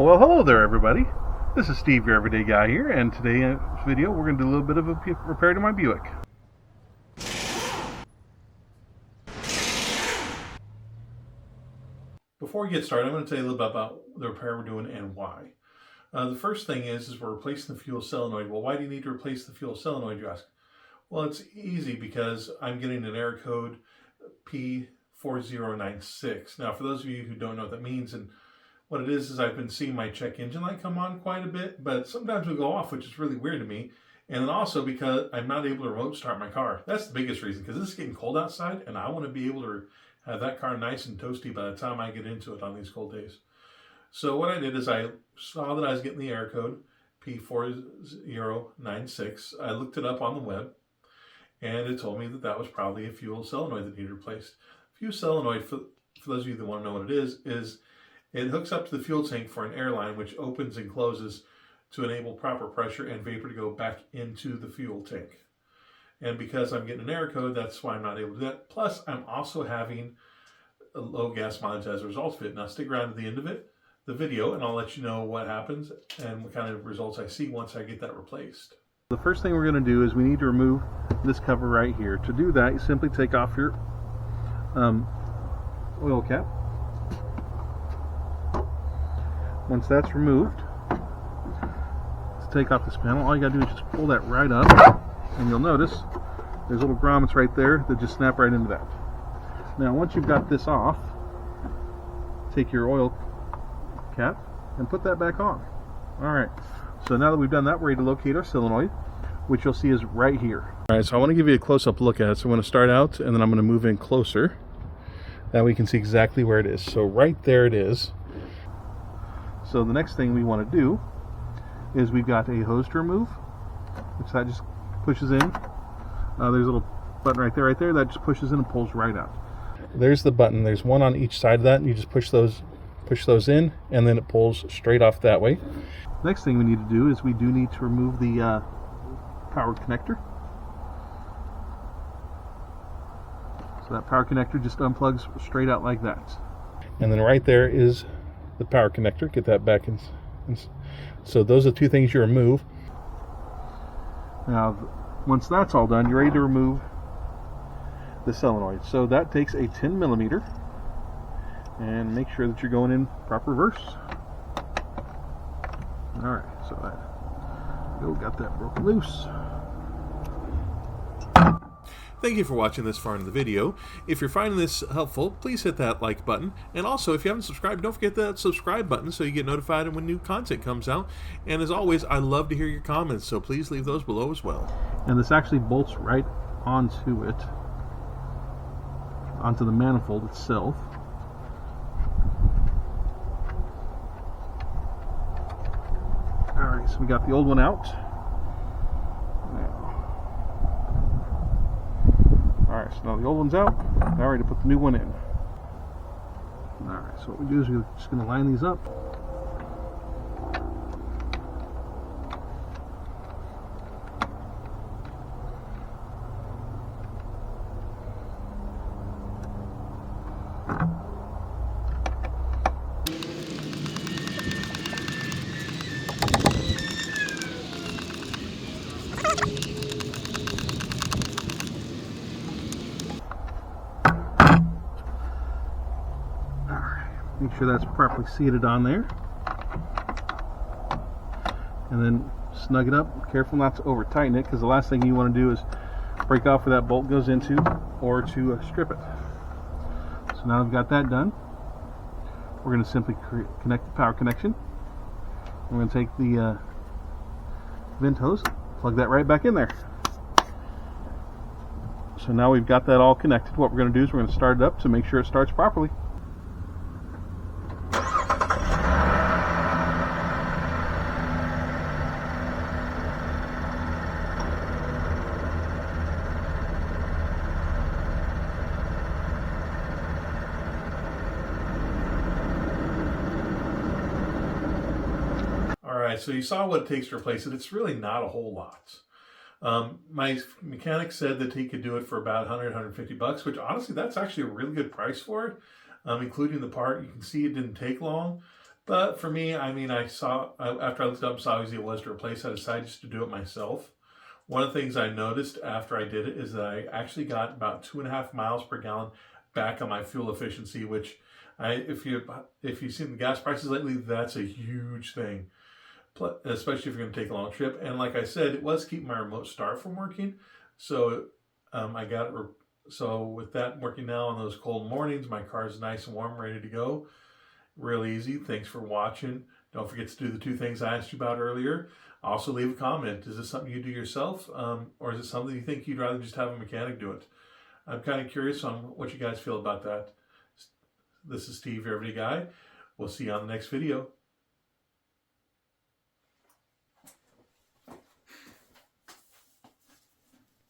Well, hello there, everybody. This is Steve, your everyday guy here, and today in this video we're going to do a little bit of a repair to my Buick. Before we get started, I'm going to tell you a little bit about the repair we're doing and why. The first thing is we're replacing the fuel solenoid. Well, why do you need to replace the fuel solenoid, you ask? Well, it's easy because I'm getting an error code P0469. Now, for those of you who don't know what that means, and what it is I've been seeing my check engine light come on quite a bit, but sometimes we go off, which is really weird to me. And then also because I'm not able to remote start my car. That's the biggest reason, because it's getting cold outside, and I want to be able to have that car nice and toasty by the time I get into it on these cold days. So what I did is I saw that I was getting the error code P4096. I looked it up on the web, and it told me that that was probably a fuel solenoid that needed replaced. Fuel solenoid, for those of you that want to know what it is it hooks up to the fuel tank for an airline, which opens and closes to enable proper pressure and vapor to go back into the fuel tank. And because I'm getting an error code, that's why I'm not able to do that. Plus, I'm also having a low gas mileage as a result of it. Now, stick around to the end of the video, and I'll let you know what happens and what kind of results I see once I get that replaced. The first thing we're going to do is we need to remove this cover right here. To do that, you simply take off your oil cap. Once that's removed, to take off this panel, all you got to do is just pull that right up, and you'll notice there's little grommets right there that just snap right into that. Now, once you've got this off, take your oil cap and put that back on. Alright, so now that we've done that, we're ready to locate our solenoid, which you'll see is right here. Alright, so I want to give you a close-up look at it. So I'm going to start out, and then I'm going to move in closer. That way you can see exactly where it is. So right there it is. So the next thing we want to do is we've got a hose to remove, which that just pushes in. There's a little button right there, that just pushes in and pulls right out. There's the button. There's one on each side of that, and you just push those in, and then it pulls straight off that way. Next thing we need to do is we do need to remove the power connector. So that power connector just unplugs straight out like that. And then right there is the power connector. Get that back in. So those are the two things you remove. Now, once that's all done, you're ready to remove the solenoid. So that takes a 10 millimeter, and make sure that you're going in proper reverse. Alright, so got that broken loose. Thank you for watching this far into the video. If you're finding this helpful, please hit that like button. And also, if you haven't subscribed, don't forget that subscribe button so you get notified when new content comes out. And as always, I love to hear your comments, so please leave those below as well. And this actually bolts right onto it, onto the manifold itself. Alright, so we got the old one out. Alright, so now the old one's out. Now we're ready to put the new one in. Alright, so what we do is we're just going to line these up. Make sure that's properly seated on there, and then snug it up. Careful not to over tighten it, because the last thing you want to do is break off where that bolt goes into, or to strip it. So now we've got that done, we're going to simply connect the power connection. We're going to take the vent hose, plug that right back in there. So now we've got that all connected. What we're going to do is we're going to start it up to make sure it starts properly. Alright, so you saw what it takes to replace it. It's really not a whole lot. My mechanic said that he could do it for about $100, $150, which honestly, that's actually a really good price for it, including the part. You can see it didn't take long. But for me, I mean, after I looked up and saw how easy it was to replace, I decided just to do it myself. One of the things I noticed after I did it is that I actually got about 2.5 miles per gallon back on my fuel efficiency, which if you've seen the gas prices lately, that's a huge thing, especially if you're going to take a long trip. And like I said, it was keeping my remote start from working, so I got it. So with that working now on those cold mornings, my car is nice and warm, ready to go. Real easy. Thanks for watching. Don't forget to do the 2 things I asked you about earlier. Also, leave a comment. Is this something you do yourself, or is it something you think you'd rather just have a mechanic do it? I'm kind of curious on what you guys feel about that. This is Steve, your everyday guy. We'll see you on the next video.